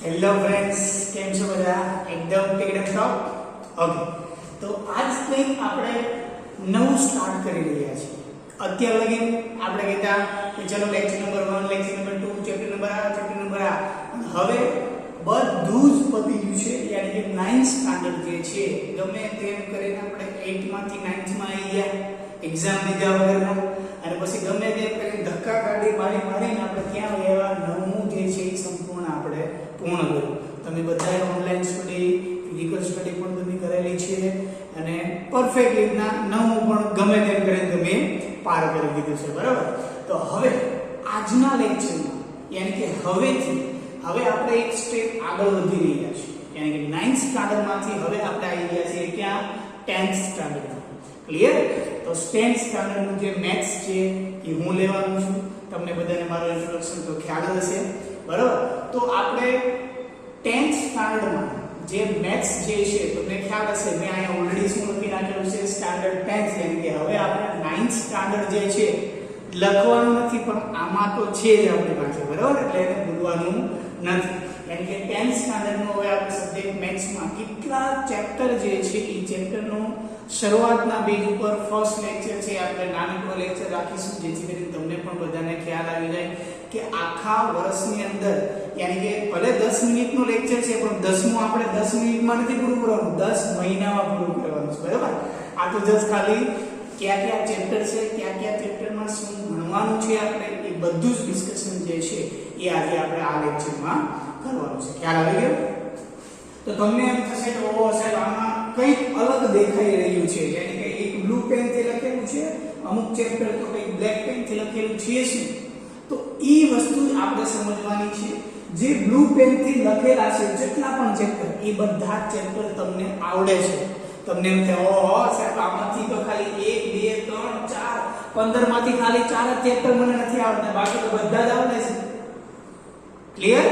Hello friends, કેમ છો બધા? એકદમ ટીકડમ ટોપ. ઓકે, તો આજ કંઈક આપણે નવું સ્ટાર્ટ કરી રહ્યા છીએ. અત્યાર લગી આપણે કહેતા કે ચલો lecture number 1, lecture number 2, chapter number આ, ચેપ્ટર નંબર આ. હવે બધું જ પતી ગયું છે, યાની કે 9th સ્ટાન્ડર્ડ જે છે, ગમે તેમ કરીને આપણે 8 માંથી 9th માં આવી ગયા, એક્ઝામ દીધા વગરના, અને પછી ગમે તેમ કરીને ધક્કા કાઢી મારીને આપણે ત્યાં લેવા નવમું જે છે એ સંપૂર્ણ આપણે પૂર્ણ કર્યું. તમે બધાએ ઓનલાઈન સ્ટડી, ફિઝિકલ સ્ટડી પણ તમે કરેલી છે અને પરફેક્ટ રીતના નવમું પણ ગમે તેમ કરીને તમે પાર કરી દીધું છે, બરાબર? તો હવે આજના લેક્ચરમાં યાની કે હવે આપણે એક સ્ટેપ આગળ વધી રહ્યા છીએ, યાની કે 9th સ્ટાન્ડર્ડ માંથી હવે આપણે આવી ગયા છીએ ક્યાં? 10th સ્ટાન્ડર્ડમાં. ક્લિયર? તો 10th સ્ટાન્ડર્ડનું જે મેથ્સ છે એ હું લેવાનું છું. તમને બધાને મારો ઇન્ટ્રોડક્શન તો ખ્યાલ જ હશે, બરાબર? તો આપણે 10th સ્ટાન્ડર્ડમાં જે મેથ્સ જે છે તમને ખ્યાલ હશે, મેં અહીંયા ઓલરેડી શું લખી નાખેલું છે? Standard 10th. યાની કે હવે આપણે 9th સ્ટાન્ડર્ડ જે છે લખવાનું નથી, પણ આમાં તો છે જ આપણી પાસે, બરાબર? એટલે એને ભૂલવાનું નથી. યાની કે 10th સ્ટાન્ડર્ડનો હવે આપણે સબ્જેક્ટ મેથ્સમાં કેટલા ચેપ્ટર જે છે એ ચેપ્ટરનો શરૂઆતના પેજ ઉપર ફર્સ્ટ લેક્ચર છે આપણે નાનકડો લેક્ચર રાખીશું, જેથી કરીને તમને પણ બધાને ખ્યાલ આવી જાય કે આખા વર્ષની અંદર યાની કે ભલે 10 મિનિટનો લેક્ચર છે, પણ 10મું આપણે 10 મિનિટમાં નથી પૂરું કરવાનું, 10 મહિનામાં પૂરું કરવાનું છે, બરાબર? આ તો જસ્ટ ખાલી કયા ચેપ્ટર છે, કયા ચેપ્ટરમાં શું ભણવાનું છે આપણે એ બધું જ ડિસ્કશન જે છે એ આજે આપણે આ લેક્ચરમાં કરવાનું છે. ખ્યાલ આવી ગયો? તો તમને એમ થશે કે ઓહો સાહેબ, આમાં કંઈક અલગ દેખાઈ રહ્યું છે, યાની કે એક બ્લુ પેન થી લખેલું છે, અમુક ચેપ્ટર તો કંઈક બ્લેક પેન થી લખેલું છે શું? તો એ વસ્તુ આપણે સમજવાની છે. જે બ્લુ પેન થી લખેલા છે જેટલા પણ ચેપ્ટર, એ બધા ચેપ્ટર તમને આવડે છે. તમને એમ થાય ઓહો સાહેબ, આમાંથી તો ખાલી 1, 2, 3, 4, 15 માંથી ખાલી 4 જ ચેપ્ટર મને નથી આવડતા, બાકી તો બધા જ આવડે છે. ક્લિયર?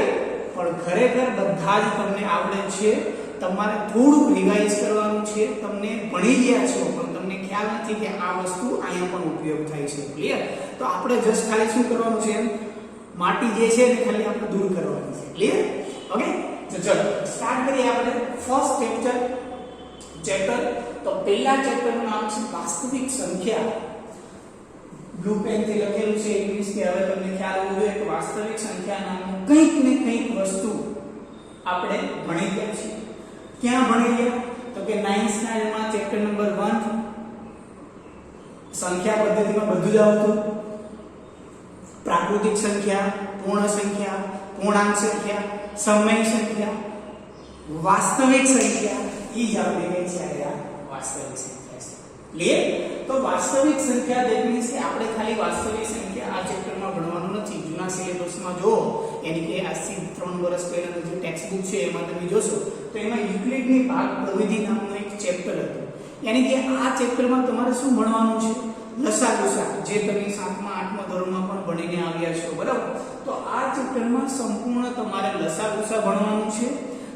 પણ ખરેખર બધા જ તમને આવડે છે. તમારે થોડુંક રિવાઇઝ કરવાનું છે. તમને ભણી ગયા છો પણ તમને ખ્યાલ નથી કે આ વસ્તુ અહીંયા પણ ઉપયોગ થાય છે. ક્લિયર? તો આપણે જસ્ટ ખાલી શું કરવાનું છે? માટી જે છે ને ખાલી આપણે દૂર કરવાની છે. ક્લિયર? ઓકે, તો ચલો સ્ટાર્ટ કરીએ આપણે ફર્સ્ટ ચેપ્ટર. તો પહેલા ચેપ્ટરનું નામ છે વાસ્તવિક સંખ્યા. બ્લુ પેન થી લખેલું છે ઇંગ્લિશ કે હવે તમને ખ્યાલ હોવો જોઈએ કે વાસ્તવિક સંખ્યા નામનું કંઈક ને કંઈક વસ્તુ આપણે ભણી ગયા છીએ. ક્યાં ભણી ગયા? તો કે 9th સ્ટાન્ડર્ડમાં ચેપ્ટર નંબર 1 સંખ્યા પદ્ધતિમાં બધું જ આવતું. પ્રાકૃતિક સંખ્યા, પૂર્ણ સંખ્યા, પૂર્ણાંક સંખ્યા, સમય સંખ્યા, વાસ્તવિક સંખ્યા, એ જ આપણે કહે છે આ વાસ્તવિક સંખ્યા છે. ક્લિયર? તો વાસ્તવિક સંખ્યા દેટ મીન્સ કે આપણે ખાલી વાસ્તવિક સંખ્યા આ ચેપ્ટરમાં ભણવાનું નથી. જૂના સિલેબસમાં જો યાની કે આજથી 3 વર્ષ પહેલાનું જે ટેક્સ્ટ બુક છે એમાં તમે જોશો તો એમાં યુક્લિડની ભાગ પ્રવિધિ નામનું એક ચેપ્ટર હતું. યાની કે આ ચેપ્ટરમાં તમારે શું ભણવાનું છે? લસાગુસા, જે તમે 7મા 8મા ધોરણમાં પણ ભણીને આવ્યા છો, બરાબર? તો આ ચેપ્ટરમાં સંપૂર્ણ તમારે લસાગુસા ભણવાનું છે.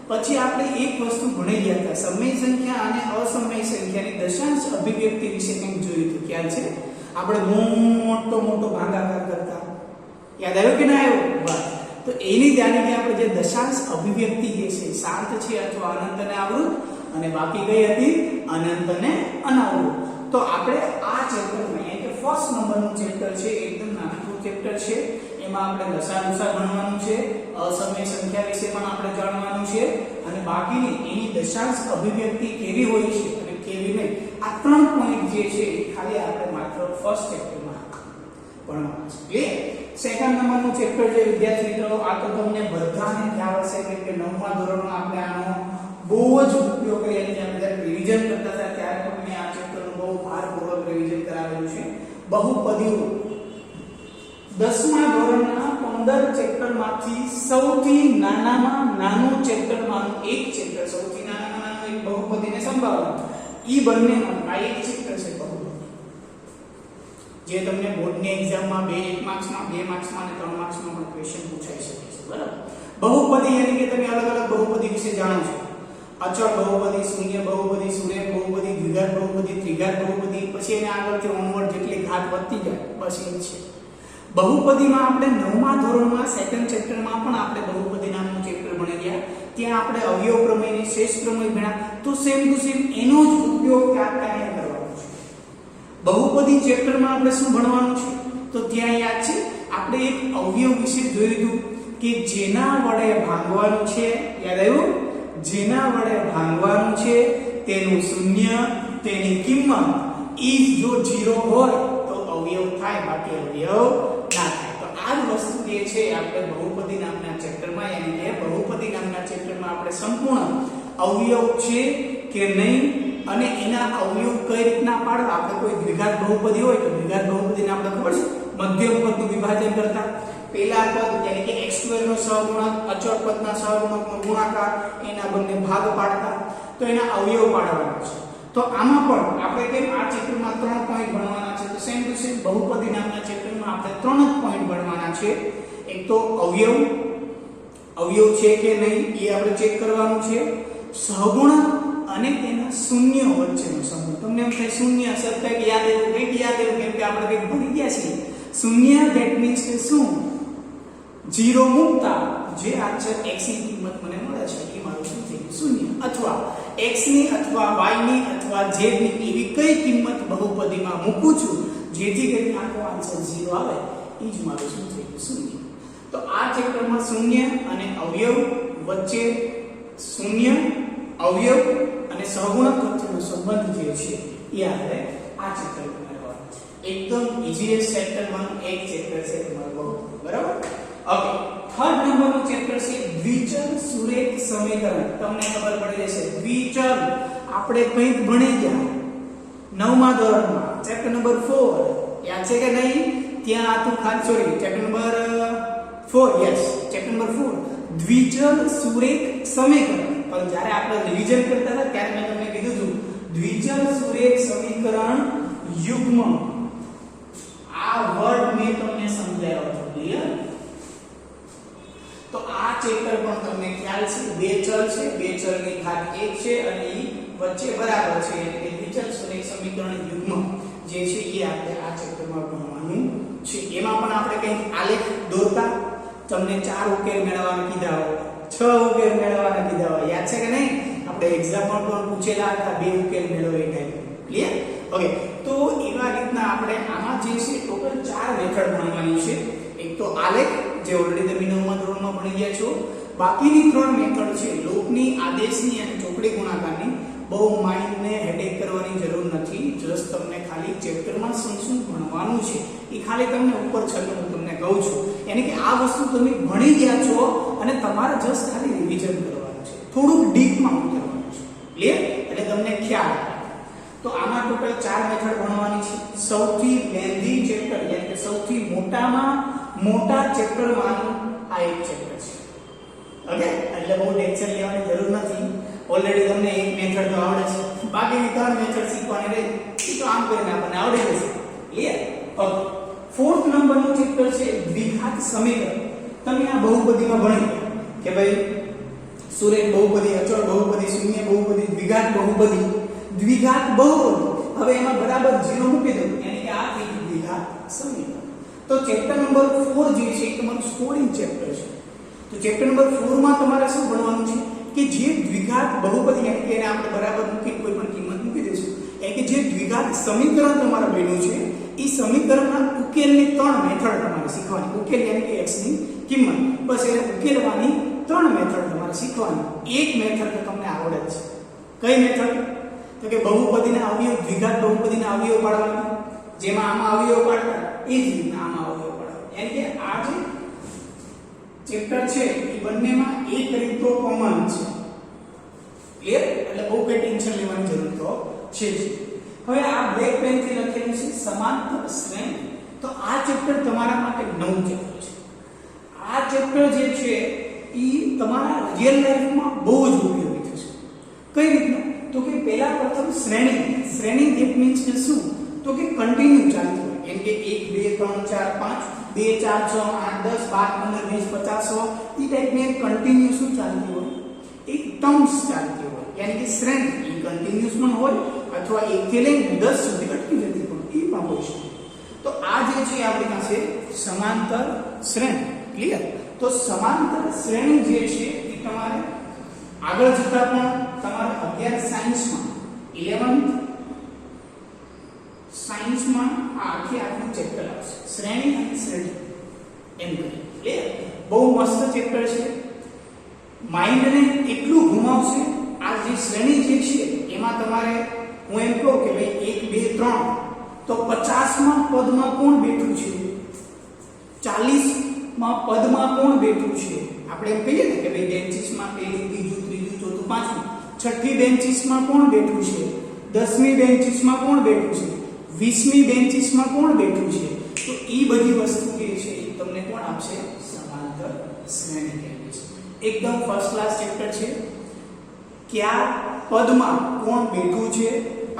પછી આપણે એક વસ્તુ ભણી ગયા હતા, સમય સંખ્યા અને અસમય સંખ્યાની દશાંશ અભિવ્યક્તિ વિશે કંઈક જોયું હતું. ખ્યાલ છે? આપણે મોટો ભાગાકાર કરતા, યાદ આવ્યો કે ના આવ્યો? બસ. તો એની જાણે કે આપણે જે દશાંશ અભિવ્યક્તિ જે છે, શાંત છે અથવા અનંત અને આવૃત, અને બાકી કઈ હતી? અનંત અને અનાવૃત. તો આપણે આ ચેપ્ટરમાં એટલે ફર્સ્ટ નંબરનું ચેપ્ટર છે, એકદમ નાનકડું ચેપ્ટર છે. એમાં આપણે લસાગુસા ભણવાનું છે, અસમય સંખ્યા વિશે પણ આપણે જાણવાનું છે, અને બાકીની એની દશાંશ અભિવ્યક્તિ કેવી હોય છે અને કેવી નહીં, આ 3 પોઈન્ટ જે છે ખાલી આપણે માત્ર ફર્સ્ટ ચેપ્ટરમાં ભણવાનું છે. ક્લિયર? સેકન્ડ નંબરનું ચેપ્ટર જે વિદ્યાર્થી મિત્રો, આ તો તમને બધાને ખ્યાલ હશે કે 9મા ધોરણમાં આપણે આનો બહુ જ ઉપયોગ કરીએ. આપણે જ્યારે રિવિઝન કરતા હતા ત્યારે પણ મેં આ ચેપ્ટરનું બહુ ભારપૂર્વક રિવિઝન કરાવેલું છે. બહુપદીઓ 10મા ધોરણના 15 ચેપ્ટરમાંથી સૌથી નાનામાં નાનું ચેપ્ટરમાંનું એક ચેપ્ટર, સૌથી નાનામાં નાનું એક બહુપદીને સંભાવના, ઈ બંનેમાં આ એક ચેપ્ટર છે બહુપદી, જે તમને બોર્ડની એક્ઝામમાં 1 માર્ક્સમાં, 2 માર્ક્સમાં અને 3 માર્ક્સમાં પણ ક્વેશ્ચન પૂછાઈ શકે છે, બરાબર? બહુપદી યાની કે તમે અલગ અલગ બહુપદી વિશે જાણો છો. અચળ બહુપદી, શૂન્ય બહુપદી, સુરેખ બહુપદી, દ્વિઘાત બહુપદી, ત્રિઘાત બહુપદી, પછી એને આગળથી ઓનવર્ડ જેટલી ઘાત વધતી જાય બસ એ છે. બહુપદીમાં આપણે 9મા ધોરણમાં સેકન્ડ ચેપ્ટરમાં પણ આપણે બહુપદી નામનું ચેપ્ટર ભણી ગયા. ત્યાં આપણે અવયવ પ્રમેય ને શેષ પ્રમેય ભણ્યા, તો સેમ ટુ સેમ એનો જ ઉપયોગ ત્યાં કરવાનો છે. બહુપદી ચેપ્ટરમાં આપણે શું ભણવાનું છે? તો ત્યાં યાદ છે આપણે એક અવયવ વિશે જોયું હતું કે જેના વડે ભાંગવાનું છે. યાદ આવ્યું? જેના વડે ભાંગવાનું છે તેનું શૂન્ય, તેની કિંમત ઈ જો 0 હોય તો અવયવ થાય, બાકી અવયવ ના થાય. તો આ જ વસ્તુ જે છે આપણે બહુપદી નામના ચેપ્ટરમાં, યાની કે બહુપદી નામના ચેપ્ટરમાં આપણે સંપૂર્ણ અવયવ છે કે નહીં અને એના અવયવ કઈ રીતના પાડવા. આપણે કોઈ દ્વિઘાત બહુપદી હોય તો દ્વિઘાત બહુપદીને આપણે ખબર છે મધ્યમ પદનું વિભાજન કરતા પહેલા પદ યાની કે x2 નો સહગુણક, અચળ પદના સહગુણકનો ગુણાકાર, એના બંને ભાગ પાડતા, તો એના અવયવ પાડવાના છે. તો આમાં પણ આપણે કેમ આ ચેપ્ટરમાં 3 પોઈન્ટ ભણવાના છે, તો સેમ ટુ સેમ બહુપદી નામના ચેપ્ટરમાં આપણે 3 જ પોઈન્ટ ભણવાના છે. એક તો અવયવ છે કે નહીં એ આપણે ચેક કરવાનું છે, સહગુણક અને તેના શૂન્ય વચ્ચેનો સંબંધ. તમને એમ થાય શૂન્ય શબ્દ કંઈક યાદ આવ્યું કેમ કે આપણે કંઈક ભણી ગયા છીએ. શૂન્ય ધેટ મીન્સ કે શું? 0 મૂકતા જે આન્સર x ની કિંમત મને મળે છે એ મારું શું થઈ ગયું? શૂન્ય. અથવા x ની અથવા y ની અથવા z ની એવી કઈ કિંમત બહુપદીમાં મૂકું છું જેથી કરીને આનો આન્સર 0 આવે, એ જ મારું શું થઈ ગયું? શૂન્ય. તો આ ચેપ્ટરમાં શૂન્ય અને અવયવ વચ્ચે, શૂન્ય અવયવ અને સહગુણક વચ્ચેનો સંબંધ જે છે એ આપણે આ ચેપ્ટરમાં કરવાનો છે. એકદમ ઈઝીએસ્ટ ચેપ્ટરમાંનું એક ચેપ્ટર છે તમારું બહુપદી. બરાબર? ઓકે, થર્ડ નંબરનું ચેપ્ટર છે દ્વિચલ સુરેખ સમીકરણ. તમને ખબર પડી જશે દ્વિચલ આપણે કંઈક ભણી ગયા 9મા ધોરણમાં, ચેપ્ટર નંબર 4 યાદ છે કે નહીં? ત્યાં આતું sorry chapter number 4, yes chapter number 4 દ્વિચલ સુરેખ સમીકરણ. પણ જ્યારે આપણે રિવિઝન કરતા હતા ત્યારે મેં તમને કીધું હતું દ્વિચલ સુરેખ સમીકરણ યુગ્મ. આ વર્ડ મેં તમને સમજાવ્યો હતો. ક્લિયર? તો આ ચેપ્ટર પણ તમને ખ્યાલ છે બે ચલ છે, બે ચલની ઘાત 1 છે અને ઈ વચ્ચે બરાબર છે, એટલે કે દ્વિચલ સુરેખ સમીકરણ યુગ્મ જે છે એ આપણે આ ચેપ્ટરમાં ભણવાનું છે. એમાં પણ આપણે કંઈક આલેખ દોરતા, તમને 4 ઉકેલ મેળવવાના કીધા હોય, 6 ઉકેલ મેળવવાના કીધા હોય, યાદ છે કે નહીં? આપણે એક્ઝામમાં પણ પૂછેલા હતા 2 ઉકેલ મેળવો એ ટાઈપ. ક્લિયર? ઓકે, તો એવા રીતના આપણે આમાં જે છે ટોટલ 4 મેથડ ભણવાની છે. એક તો આલેખ જે ઓલરેડી તમે 9મા ધોરણમાં ભણી ગયા છો. બાકીની 3 મેથડ છે લોકની, આદેશની અને ચોકડી ગુણાકારની. બહુ માઇન્ડને હેડેક કરવાની જરૂર નથી. જસ્ટ તમને ખાલી ચેપ્ટરમાં શું ભણવાનું છે એ ખાલી તમને ઉપર છલ્લું હું તમને કહું છું. યાની કે આ વસ્તુ તમે ભણી ગયા છો અને તમારે જસ્ટ ખાલી રિવિઝન કરવાનું છે, થોડુંક ડીપમાં ઉતરવાનું છે. ક્લિયર? એટલે તમને ખ્યાલ આવે. તો આમાં ટોટલ 4 મેથડ ભણવાની છે. સૌથી લેન્ધી ચેપ્ટર યાની કે સૌથી મોટામાં મોટા ચેપ્ટરમાંનું આ એક ચેપ્ટર છે. ઓકે, એટલે બહુ ટેન્શન લેવાની જરૂર નથી. ઓલરેડી તમને એક મેથડ તો આવડે છે, બાકીની 3 મેથડ શીખવાની રહી એ તો આમ કરીને આપણને આવડી જશે. ક્લિયર? ઓકે, 4th નંબરનું ચેપ્ટર છે દ્વિઘાત સમીકરણ. તમે આ બહુપદીમાં ભણી કે ભાઈ સુરેખ બહુપદી, અચળ બહુપદી, શૂન્ય બહુપદી, દ્વિઘાત બહુપદી, દ્વિઘાત બહુપદી. હવે એમાં બરાબર 0 મૂકી દો, યાની કે આ એક દ્વિઘાત સમીકરણ. તો ચેપ્ટર નંબર 4 જે છે એ તમારું સ્કોરિંગ ચેપ્ટર છે. તો ચેપ્ટર નંબર 4 માં તમારે શું ભણવાનું છે કે જે દ્વિઘાત બહુપદી યાની કે એને આપણે બરાબર મૂકી કોઈ પણ કિંમત મૂકી દઈશું, એટલે કે જે દ્વિઘાત સમીકરણ તમારે બન્યું છે એ સમીકરણના ઉકેલની 3 મેથડ તમારે શીખવાની. ઉકેલ યાની કે x ની કિંમત, બસ એને ઉકેલવાની 3 મેથડ તમારે શીખવાની. એક મેથડ તો તમને આવડે જ છે. કઈ મેથડ? તો કે બહુપદીના અવયવ, દ્વિઘાત બહુપદીના અવયવ પાડવાના. જેમાં આમાં અવયવ પાડતા એ જ રીતના આમાં અવયવ પાડવા. યાની કે આ જે ચેપ્ટર છે એ બંનેમાં એક રીત તો કોમન છે. ક્લિયર? એટલે બહુ કઈ ટેન્શન લેવાની જરૂર તો છે જ. હવે આ બ્લેક પેન થી લખેલું છે સમાંતર શ્રેણી. તો આ ચેપ્ટર તમારા માટે નવું ચેપ્ટર છે. આ ચેપ્ટર જે છે એ તમારા રિયલ લાઈફમાં બહુ જ ઉપયોગી થશે. કઈ રીતના? તો કે પહેલા પ્રથમ શ્રેણી. શ્રેણી ધેટ મીન્સ કે શું? તો કે કન્ટિન્યુ ચાલતી હોય. એમ કે 1 2 3 4 5 2 4 6 8 10 12 15 20 50 100 એ ટાઈપની કન્ટિન્યુ શું ચાલતી હોય? એક ટર્મ્સ ચાલતી હોય. યાની કે શ્રેણી એ કન્ટિન્યુઅસ પણ હોય અથવા 1 થી લઈને 10 સુધી અટકી જતી પણ એ પણ હોય છે. તો આ જે છે આપણી પાસે સમાંતર શ્રેણી. ક્લિયર? તો સમાંતર શ્રેણી જે છે એ તમારે આગળ જતા પણ તમારે 11 સાયન્સમાં 11th સાયન્સમાં આ આખું ચેપ્ટર આવશે, શ્રેણી અને શ્રેણી એમ કરી. ક્લિયર? બહુ મસ્ત ચેપ્ટર છે. માઇન્ડને એટલું ઘુમાવશે. આ જે શ્રેણી જે છે એમાં તમારે હું એમ કહું કે ભાઈ 1 2 3 તો 50માં પદમાં કોણ બેઠું છે, 40માં પદમાં કોણ બેઠું છે, આપણે એમ કહીએ ને કે ભાઈ બેન્ચીસમાં પહેલી બીજું ત્રીજું ચોથું પાંચમું, છઠ્ઠી બેન્ચીસમાં કોણ બેઠું છે, 10મી બેન્ચીસમાં કોણ બેઠું છે, 20મી બેન્ચીસમાં કોણ બેઠું છે. તો એ બધી વસ્તુ જે છે એ તમને કોણ આપશે, સમાંતર શ્રેણી કહેવાય છે. એકદમ ફર્સ્ટ ક્લાસ ચેપ્ટર છે. કયા પદમાં કોણ બેઠું છે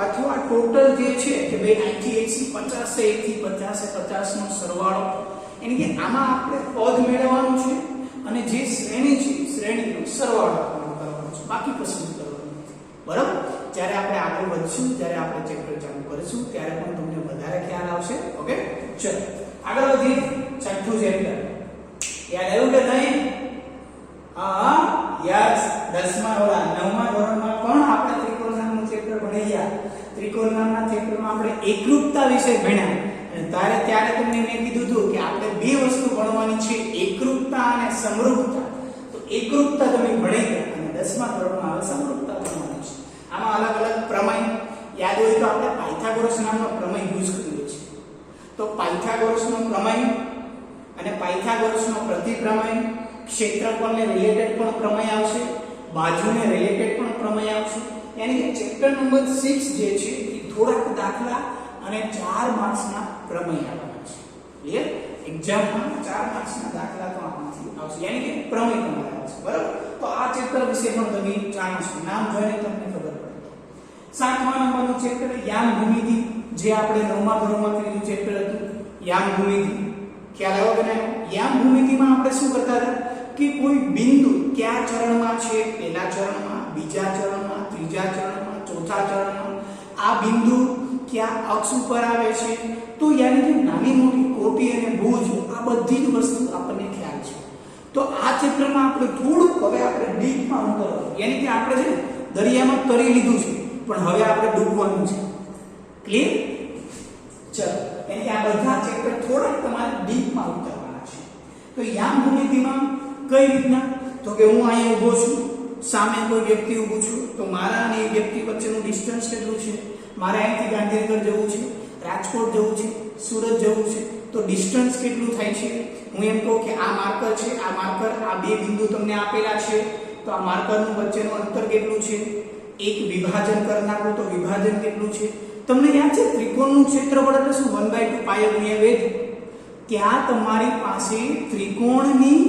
અથવા ટોટલ જે છે કે ભાઈ 80 80 50 થી 50 નો સરવાળો, એટલે કે આમાં આપણે પદ મેળવવાનું છે અને જે શ્રેણી છે શ્રેણીનો સરવાળો કરવાનો છે, બાકી કશું કરવાનું નથી. બરાબર? જ્યારે આપણે આગળ વધશું, જ્યારે આપણે ચેપ્ટર ચાલુ કરીશું ત્યારે પણ તમને વધારે ખ્યાલ આવશે. ઓકે, ચલો આગળ વધીએ. છઠ્ઠું ચેપ્ટર યાદ આવ્યું કે નહીં? હા, યસ. 10મા ઓલા 9મા ધોરણમાં પણ આપણે ત્રિકોણ નામનું ચેપ્ટર ભણી ગયા. ત્રિકોણ નામના ચેપ્ટરમાં આપણે એકરૂપતા વિશે ભણ્યા અને ત્યારે તમને મેં કીધું હતું કે આપણે બે વસ્તુ ભણવાની છે, એકરૂપતા અને સમરૂપતા. તો એકરૂપતા તમે ભણી ગયા અને 10મા ધોરણમાં હવે સમરૂપતા ભણવાની છે. આમાં અલગ અલગ પ્રમેય યાદ હોય તો આપણે પાયથાગોરસ નામનો પ્રમેય યુઝ કરીએ છીએ. તો પાયથાગોરસનો પ્રમેય અને પાયથાગોરસનો પ્રતિપ્રમેય, ક્ષેત્રફળને રિલેટેડ પણ પ્રમેય આવશે, બાજુને રિલેટેડ પણ પ્રમેય આવશે. યાની કે ચેપ્ટર નંબર 6 જે છે એ થોડાક દાખલા અને 4 માર્ક્સના પ્રમેય આવવાના છે. ક્લિયર? એક્ઝામમાં 4 માર્ક્સના દાખલા તો આમાંથી આવશે, યાની કે પ્રમેય તમારે આવશે. બરાબર? તો આ ચેપ્ટર વિશે પણ તમે જાણશો, નામ જોઈને તમને ખબર પડે. 7મા નંબરનું ચેપ્ટર યામ ભૂમિતિ, જે આપણે 9મા ધોરણમાં ત્રીજું ચેપ્ટર હતું, યામ ભૂમિતિ. ખ્યાલ આવ્યો કે નહીં? યામ ભૂમિતિમાં આપણે શું કરતા હતા કે કોઈ બિંદુ કયા ચરણમાં છે, પહેલા ચરણમાં, બીજા ચરણમાં, ત્રીજા ચરણમાં, ચોથા ચરણમાં, આ બિંદુ કયા અક્ષ ઉપર આવે છે. તો યાની કે નાની મોટી કોટી અને ભુજ આ બધી જ વસ્તુ આપણને ખ્યાલ છે. તો આ ચેપ્ટરમાં આપણે થોડુંક હવે આપણે ડીપમાં ઉતરવાનું, યાની કે આપણે છે દરિયામાં તરી લીધું છે પણ હવે આપણે ડૂબવાનું છે. ક્લિયર? ચલો, એટલે આ બધા ચેપ્ટર થોડાક તમારે ડીપમાં ઉતરવાના છે. તો યામ ભૂમિતિમાં કઈ રીતના, તો કે હું અહીંયા ઊભો છું, સામે કોઈ વ્યક્તિ ઊભું છું, તો મારા અને એ વ્યક્તિ વચ્ચેનું ડિસ્ટન્સ કેટલું છે, મારે અહીંથી ગાંધીનગર જવું છે, રાજકોટ જવું છે, સુરત જવું છે, તો ડિસ્ટન્સ કેટલું થાય છે. હું એમ કહું કે આ માર્કર છે, આ માર્કર, આ બે બિંદુ તમને આપેલા છે, તો આ માર્કરનું વચ્ચેનું અંતર કેટલું છે, એક વિભાજન કરી નાખો તો વિભાજન કેટલું છે. તમને યાદ છે ત્રિકોણનું ક્ષેત્રફળ એટલે શું? 1/2 પાય ગુણ્યા વેધ. ત્યાં તમારી પાસે ત્રિકોણની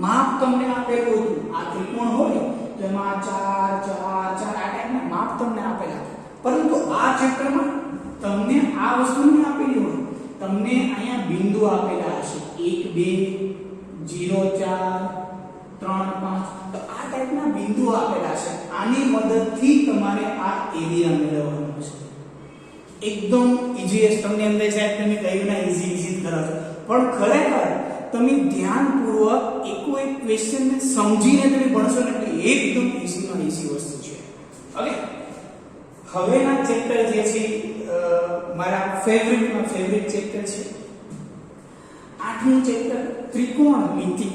માપ તમને આપેલું હતું. આ ત્રિકોણ હોય તો એમાં 4 4 4 આ ટાઈપના માપ તમને આપેલા હતા. પરંતુ આ ચેપ્ટરમાં તમને આ વસ્તુ નહીં આપેલી હોય, તમને અહીંયા બિંદુ આપેલા હશે 1 2 0 4 3 5. તો આ ટાઈપના બિંદુ આપેલા છે. આની મદદથી તમારે આ એરિયા મેળવવાનો છે. એકદમ ઈઝી. તમને એમ થાય સાહેબ તમે કહ્યું ના ઈઝી કરો છો, પણ ખરેખર તમે ધ્યાનપૂર્વક એક ક્વેશ્ચનને સમજીને તમે ભણશો ને એટલે એકદમ ઈઝીમાં ઈઝી વસ્તુ છે. ઓકે, હવેના ચેપ્ટર જે છે મારા ફેવરિટ ચેપ્ટર છે 8મું ચેપ્ટર ત્રિકોણમિતિ.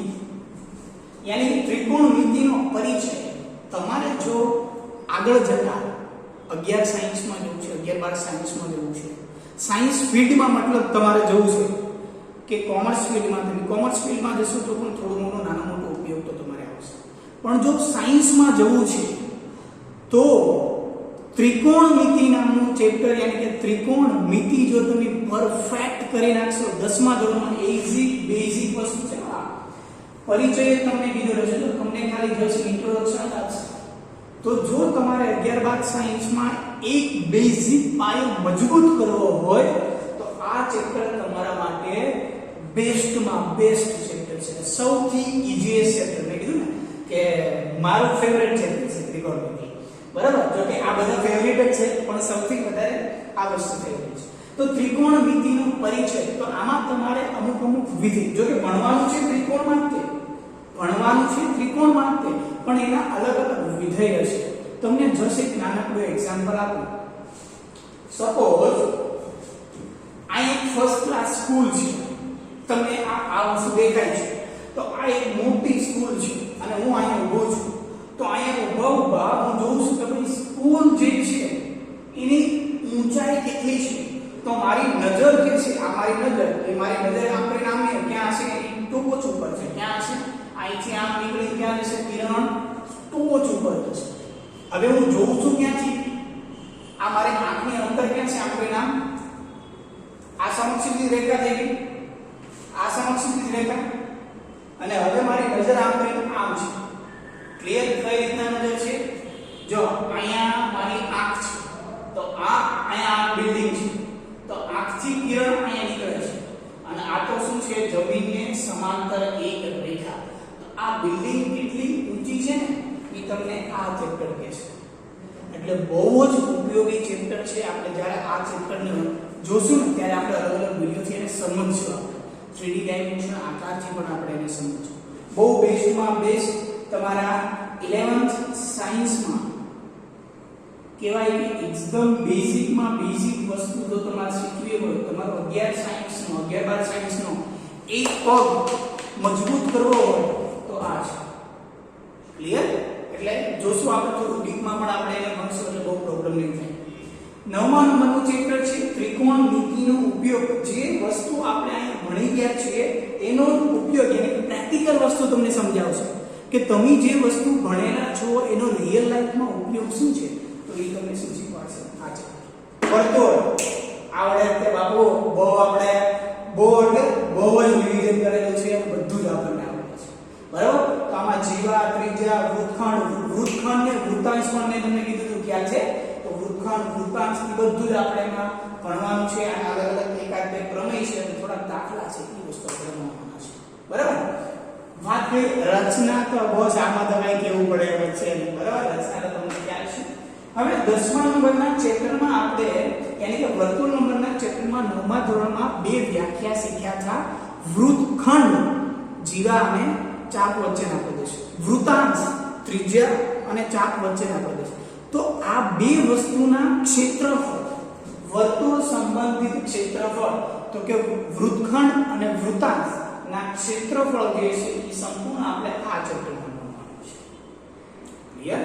યાની ત્રિકોણમિતિનો પરિચય. તમારે જો આગળ જતા 11 સાયન્સમાં જવું છે, 11 12 સાયન્સમાં જવું છે, સાયન્સ ફિલ્ડમાં મતલબ તમારે જવું છે કે કોમર્સ ફિલ્ડમાં, તમે કોમર્સ ફિલ્ડમાં જશો તો પણ થોડો મોટો નાનો મોટો ઉપયોગ તો તમારે આવશે. પણ જો સાયન્સમાં જવું છે તો ત્રિકોણમિતિ નામનું ચેપ્ટર, યાની કે ત્રિકોણમિતિ જો તમે પરફેક્ટ કરી નાખશો 10મા ધોરણમાં, ઈઝી બેઝિક વસ્તુ છે. પરિચય તમને કીધો રહેશે તો તમને ખાલી જસ્ટ ઇન્ટ્રોડક્શન આપશે. તો જો તમારે 11 12 સાયન્સમાં એક બેઝિક પાયો મજબૂત કરવો હોય તો આ ચેપ્ટર તમારા માટે બેસ્ટમાં બેસ્ટ ચેપ્ટર છે. સૌથી ઈઝીએસ્ટ ચેપ્ટર. મેં કીધું ને કે મારું ફેવરેટ ચેપ્ટર છે ત્રિકોણમિતિ. બરાબર? જો કે આ બધા ફેવરેટ જ છે પણ સૌથી વધારે આ વસ્તુ ફેવરેટ છે. તો ત્રિકોણમિતિનો પરિચય. તો આમાં તમારે અમુક વિધિ, જો કે ભણવાનું છે ત્રિકોણમાં જ તે, ભણવાનું છે ત્રિકોણમાં જ તે, પણ એના અલગ અલગ વિધેય છે. તમને જસ્ટ એક નાનકડું એક્ઝામ્પલ આપું. સપોઝ આ એક ફર્સ્ટ ક્લાસ સ્કૂલ છે. તમને આ વસ્તુ દેખાય છે. તો આ એક મોટી સ્કૂલ છે અને હું અહીંયા ઊભો છું. તો અહીંયા ઊભા હું જોઉં છું કે ભાઈ સ્કૂલ જે છે એની ઊંચાઈ કેટલી છે. તો મારી નજર જે છે, આ મારી નજર, એ મારી નજર આમ કરીને આમ ક્યાં હશે? ટોચ ઉપર છે. ક્યાં હશે? અહીંથી આમ નીકળી ક્યાં જશે? કિરણ ટોચ ઉપર જશે. હવે હું જોઉં છું ક્યાંથી? આ મારી આંખની અંદર ક્યાં છે? આમ કરીને આમ આ સમક્ષિતિજ રેખા થઈ ગઈ. આ સમક્ષિતિજ રેખા. અને હવે મારી નજર આમ કરીને આમ છે. ક્લિયર? કઈ રીતના નજર છે? જો અહીંયા મારી આંખ છે. તો આ અહીંયા બિલ્ડિંગ છે. તો આંખથી કિરણ અહીંયા નીકળે છે અને આ તો શું છે? જમીનને સમાંતર એક રેખા. તો આ બિલ્ડિંગ કેટલી ઊંચી છે ને એ તમને આ ચેપ્ટર કહે છે. એટલે બહુ જ ઉપયોગી ચેપ્ટર છે. આપણે જ્યારે આ ચેપ્ટરને જોશું ને ત્યારે આપણે અલગ અલગ વિડિયોથી એને સમજશું. 3D ડાયમેન્શન આકારથી પણ આપણે એને સમજશું. બહુ બેસ્ટમાં બેસ્ટ તમારા 11th સાયન્સમાં કહેવાય કે એકદમ બેઝિકમાં બેઝિક વસ્તુ જો તમારે શીખવી હોય, તમારો 11 સાયન્સનો 11-12 સાયન્સનો એક પગ મજબૂત કરવો હોય તો આ છે. ક્લિયર? એટલે જોશું આપણે થોડું ડીપમાં પણ આપણે એને ભણશું એટલે બહુ પ્રોબ્લેમ નહીં થાય. 9મા નંબરનું ચેપ્ટર છે ત્રિકોણમિતિનો ઉપયોગ. જે વસ્તુ આપણે અહીં ભણી ગયા છીએ એનો ઉપયોગ, એટલે પ્રેક્ટિકલ વસ્તુ તમને સમજાવશે કે તમે જે વસ્તુ ભણેલા છો એનો રિયલ લાઈફમાં ઉપયોગ શું છે. તો એ તમને શું શીખવાડશે? આ છે વર્તુળ. આવડે તે બાપુ બહુ આપણે બહુ જ રિવિઝન કરેલું છે અને બધું જ આપણને આવડે છે. બરાબર? તો આમાં જીવા, ત્રિજ્યા, વૃત્તખંડ ને વૃત્તાંશ પણ મેં તમને કીધું હતું ખ્યાલ છે. તો વૃત્તખંડ, વૃત્તાંશ એ બધું જ આપણે એમાં ભણવાનું છે. અને અલગ અલગ એકાદ બે પ્રમેય છે અને થોડા દાખલા છે એ વસ્તુ આપણે ભણવાના છે. બરાબર? વાત કરી રચના. તો બહુ આમાં તમારે કેવું પડે એમ છે. બરાબર? રચના તો તમને ખ્યાલ છે. હવે 10મા નંબરના ચેપ્ટરમાં આપણે યાની કે વર્તુળ નંબરના ચેપ્ટરમાં 9મા ધોરણમાં બે વ્યાખ્યા શીખ્યા હતા. વૃત્તખંડ જીવા અને ચાપ વચ્ચેના પ્રદેશ, વૃત્તાંશ ત્રિજ્યા અને ચાપ વચ્ચેના પ્રદેશ. તો આ બે વસ્તુના ક્ષેત્રફળ, વર્તુળ સંબંધિત ક્ષેત્રફળ, તો કે વૃત્તખંડ અને વૃત્તાંશ ના ક્ષેત્રફળ જે છે એ સંપૂર્ણ આપણે આ ચેપ્ટરમાં ભણવાનું છે. ક્લિયર?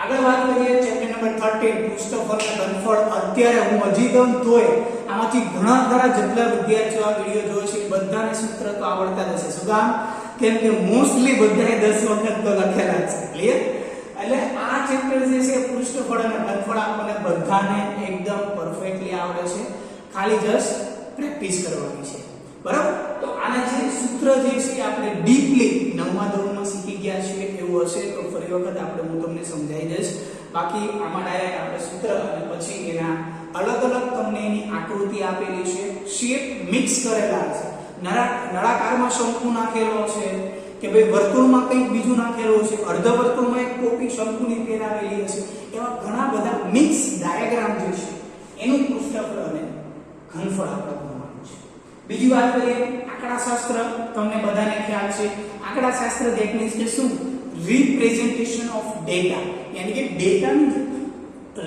આગળ વાત કરીએ ચેપ્ટર નંબર 13 પૃષ્ઠફળ અને ઘનફળ. અત્યારે હું હજી દઉં તોય આમાંથી ઘણા ખરા જેટલા વિદ્યાર્થીઓ આ વિડિયો જોવે છે બધાને સૂત્ર તો આવડતા જ હશે. શું કામ? કેમ કે મોસ્ટલી બધાએ 10 વખત તો લખેલા છે. ક્લિયર? એટલે આ ચેપ્ટર જે છે પૃષ્ઠફળ અને ઘનફળ આપણને બધાને એકદમ પરફેક્ટલી આવડે છે. ખાલી જસ્ટ પ્રેક્ટિસ કરવાની છે. બરાબર? તો આના જે સૂત્ર જે છે આપણે ડીપલી 9મા ધોરણમાં શીખી ગયા છીએ એવું હશે તો ફરી વખત આપણે હું તમને સમજાવી દઈશ. બાકી આમાં ડાયરેક્ટ આપણે સૂત્ર અને પછી એના અલગ અલગ તમને એની આકૃતિ આપેલી છે. શેપ મિક્સ કરેલા છે. નળાકારમાં શંકુ નાખેલો છે કે ભાઈ વર્તુળમાં કંઈક બીજું નાખેલું છે, અર્ધ વર્તુળમાં એક ટોપી શંકુની પહેરાવેલી હશે. એવા ઘણા બધા મિક્સ ડાયાગ્રામ જે છે એનું પૃષ્ઠફળ અને ઘનફળ આપણે ભણવાનું છે. બીજી વાત કરીએ આંકડાશાસ્ત્ર. તમને બધાને ખ્યાલ છે આંકડાશાસ્ત્ર ધેટ મીન્સ કે શું? Representation of data. યાની કે ડેટાની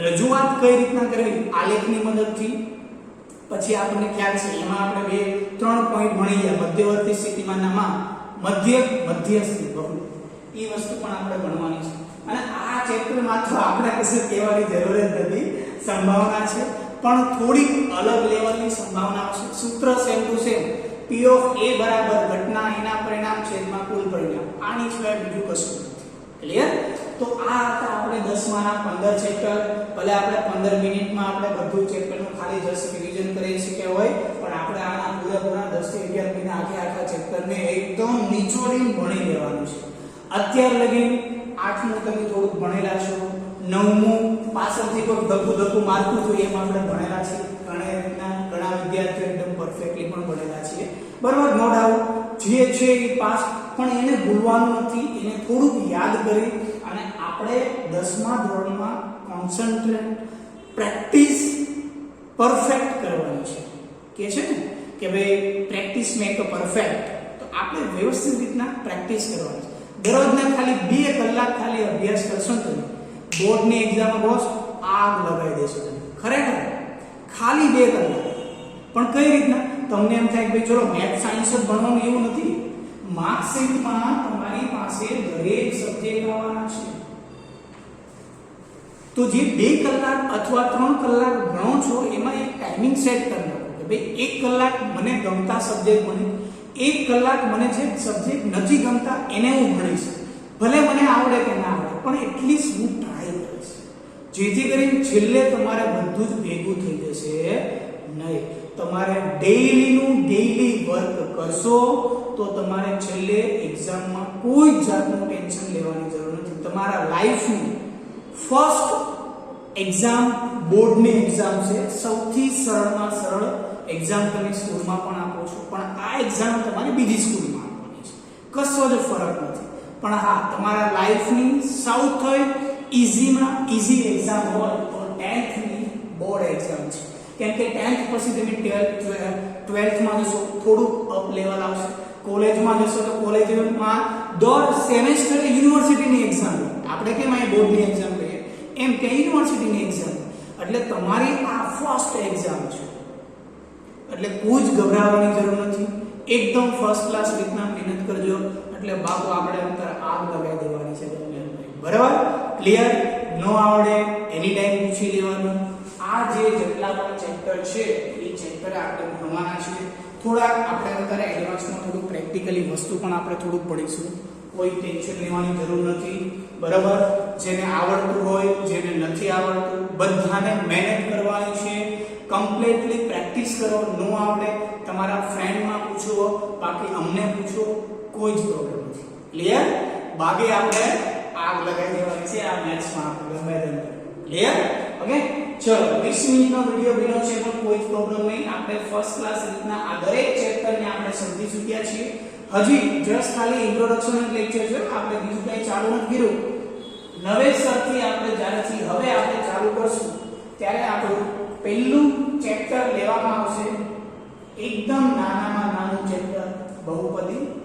રજૂઆત કઈ રીતના કરવી આલેખની મદદથી. પછી આપણને ખ્યાલ છે એમાં આપણે 2-3 પોઈન્ટ ભણી ગયા. મધ્યવર્તી સ્થિતિમાનમાં મધ્યસ્થી બહુ એ વસ્તુ પણ આપણે ભણવાની છે. અને આ ચેપ્ટરમાં તો આપણે કશું કહેવાની જરૂર જ નથી. સંભાવના છે પણ થોડી અલગ લેવલની સંભાવના છે. સૂત્ર same to same. P of A બરાબર ઘટના એના પરિણામ છેદમાં કુલ પરિણામ. આની સિવાય બીજું કશું નથી. ક્લિયર? તો આ હતા આપણે 10માના 15 ચેપ્ટર. ભલે આપણે 15 મિનિટમાં આપણે બધું ચેપ્ટરનું ખાલી જસ્ટ રિવિઝન કરી શક્યા હોય પણ આપણે આના પૂરા 10 થી 11 મહિના આખા ચેપ્ટરને એકદમ નિચોડીને ભણી લેવાનું છે. અત્યાર લગી 8મું તમે થોડુંક ભણેલા છો, 9મું પાછળથી કોઈ ધક્કું મારતું હતું એમ આપણે ભણેલા છે. ઘણા વિદ્યાર્થીઓ એકદમ પરફેક્ટલી પણ ભણેલા છે. બરાબર? નો ડાઉટ જે છે એ પાસ, પણ એને ભૂલવાનું નથી. એને થોડુંક યાદ કરી અને આપણે 10મા ધોરણમાં કોન્સન્ટ્રેટ પ્રેક્ટિસ પરફેક્ટ કરવાની છે. કે છે ને કે ભાઈ પ્રેક્ટિસ મેક અ પરફેક્ટ. તો આપણે વ્યવસ્થિત રીતના પ્રેક્ટિસ કરવાની છે. દરરોજના ખાલી 2 કલાક ખાલી અભ્યાસ કરશો ને તમે બોર્ડની એક્ઝામમાં બોસ આગ લગાવી દેશો તમે ખરેખર ખાલી 2 કલાક પણ કઈ રીતના તમને એમ થાય કે ભાઈ ચલો મેથ સાયન્સ જ ભણવાનું એવું નથી માર્કશીટમાં તમારી પાસે દરેક સબ્જેક્ટ આવવાના છે તો જે 2 કલાક અથવા 3 કલાક ભણો છો એમાં એક ટાઈમિંગ સેટ કરી નાખો કે ભાઈ 1 કલાક મને ગમતા સબ્જેક્ટ મને 1 કલાક મને જે સબ્જેક્ટ નથી ગમતા એને હું ભણીશ ભલે મને આવડે કે ના આવડે પણ એટલીસ્ટ હું ટ્રાય કરીશ જેથી કરીને છેલ્લે તમારે બધું જ ભેગું થઈ જશે નહીં તમારે ડેઈલી વર્ક કરશો તો તમારે છેલ્લે એક્ઝામમાં કોઈ જાતનું ટેન્શન લેવાની જરૂર નથી તમારા લાઈફની ફર્સ્ટ એક્ઝામ બોર્ડની એક્ઝામ છે સૌથી સરળમાં સરળ એક્ઝામ તમે સ્કૂલમાં પણ આપો છો પણ આ એક્ઝામ તમારે બીજી સ્કૂલમાં આપવાની છે કશો જ ફરક નથી પણ હા તમારા લાઈફની સૌથી ઈઝીમાં ઈઝી એક્ઝામ હોય તો 10th ની બોર્ડ એક્ઝામ છે કેમ કે 10th પછી તમે 12th માં જશો થોડુંક અપ લેવલ આવશે કોલેજમાં જશો તો કોલેજમાં દર સેમેસ્ટર યુનિવર્સિટીની એક્ઝામ આપણે કેમ આ બોર્ડની એક્ઝામ કહીએ એમ કે યુનિવર્સિટીની એક્ઝામ એટલે તમારી આ ફર્સ્ટ એક્ઝામ છે એટલે કોઈ જ ગભરાવાની જરૂર નથી એકદમ ફર્સ્ટ ક્લાસ રીતના મહેનત કરજો એટલે બાપુ આપણે અંતર આગ લગાવી દેવાની છે તમને બરાબર ક્લિયર નો આવડે એની ટાઈમ પૂછી લેવાનું આ જે જેટલા પણ ચેપ્ટર છે એ ચેપ્ટર આપણે ભણવાના છે થોડા આપણે અત્યારે એડવાન્સમાં થોડું પ્રેક્ટિકલી વસ્તુ પણ આપણે થોડુંક ભણીશું કોઈ ટેન્શન લેવાની જરૂર નથી બરાબર જેને આવડતું હોય જેને નથી આવડતું બધાને મહેનત કરવાની છે કમ્પ્લીટલી પ્રેક્ટિસ કરો નો આવડે તમારા ફ્રેન્ડમાં પૂછો બાકી અમને પૂછો કોઈ જ પ્રોબ્લેમ નથી ક્લિયર બાકી આપણે આગ લગાવી દેવાની છે આ મેથ્સમાં આપણે ગમે ક્લિયર ઓકે ચલો 20 મિનિટનો વિડિયો બન્યો છે પણ કોઈ પ્રોબ્લેમ નહીં આપણે ફર્સ્ટ ક્લાસ રીતના આ દરેક ચેપ્ટરને આપણે સમજી ચૂક્યા છીએ હજી જસ્ટ ખાલી ઇન્ટ્રોડક્શન લેક્ચર છે આપણે બીજું કંઈ ચાલુ નથી કર્યું નવેસરથી આપણે જ્યારેથી હવે આપણે ચાલુ કરશું ત્યારે આપણું પહેલું ચેપ્ટર લેવામાં આવશે એકદમ નાનામાં નાનું ચેપ્ટર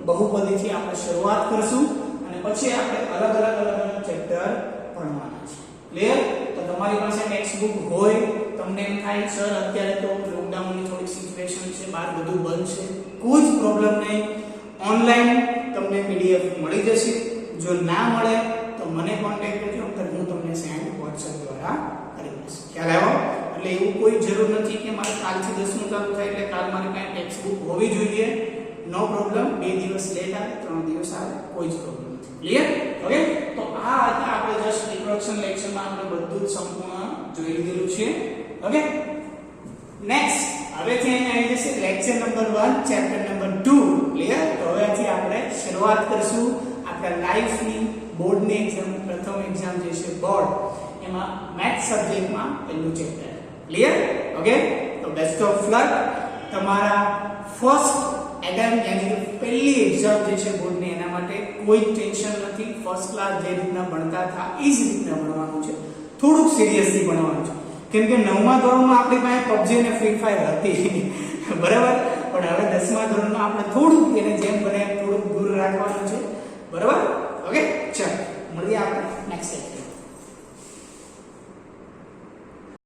બહુપદીથી આપણે શરૂઆત કરશું અને પછી આપણે અલગ ચેપ્ટર ભણવાના છે ક્લિયર તો તમારી પાસે ટેક્સ્ટ બુક હોય તમને એમ થાય સર અત્યારે તો લોકડાઉનની થોડી સિચ્યુએશન છે બહાર બધું બંધ છે કોઈ જ પ્રોબ્લેમ નહીં ઓનલાઈન તમને પીડીએફ મળી જશે જો ના મળે તો મને કોન્ટેક્ટ કરજો તો હું તમને સેન્ડ WhatsApp દ્વારા કરી દઈશ ખ્યાલ આવ્યો એટલે એવું કોઈ જરૂર નથી કે મારે કાલથી 10મું ચાલુ થાય એટલે કાલ મારી પાસે ટેક્સ્ટ બુક હોવી જોઈએ નો પ્રોબ્લેમ 2 દિવસ લેટ આવે 3 દિવસ આવે કોઈ જ પ્રોબ્લેમ નથી ક્લિયર ઓકે તો આ હતા આપણે જસ્ટ ઇન્ટ્રોડક્શન લેક્ચરમાં આપણે બધું જ સંપૂર્ણ જોઈ લીધેલું છે ઓકે નેક્સ્ટ હવેથી અહીં આવી જશે lecture number 1 chapter number 2 clear તો હવેથી આપણે શરૂઆત કરશું આપણા લાઈફની બોર્ડની એક્ઝામ પ્રથમ એક્ઝામ જે છે બોર્ડ એમાં મેથ્સ સબ્જેક્ટમાં પહેલું ચેપ્ટર ક્લિયર ઓકે તો બેસ્ટ ઓફ લક તમારા ફર્સ્ટ એટેમ્પ્ટ યાની કે પહેલી એક્ઝામ જે છે બોર્ડની એના માટે કોઈ ટેન્શન નથી ફર્સ્ટ ક્લાસ જે રીતના ભણતા હતા એ જ રીતના ભણવાનું છે થોડુંક સિરિયસલી ભણવાનું છે કેમ કે 9મા ધોરણમાં આપણી પાસે PUBG અને ફ્રી ફાયર હતી બરાબર પણ હવે 10મા ધોરણમાં આપણે થોડુંક એને જેમ બને થોડુંક દૂર રાખવાનું છે બરાબર ઓકે ચાલો મળીએ આપણે નેક્સ્ટ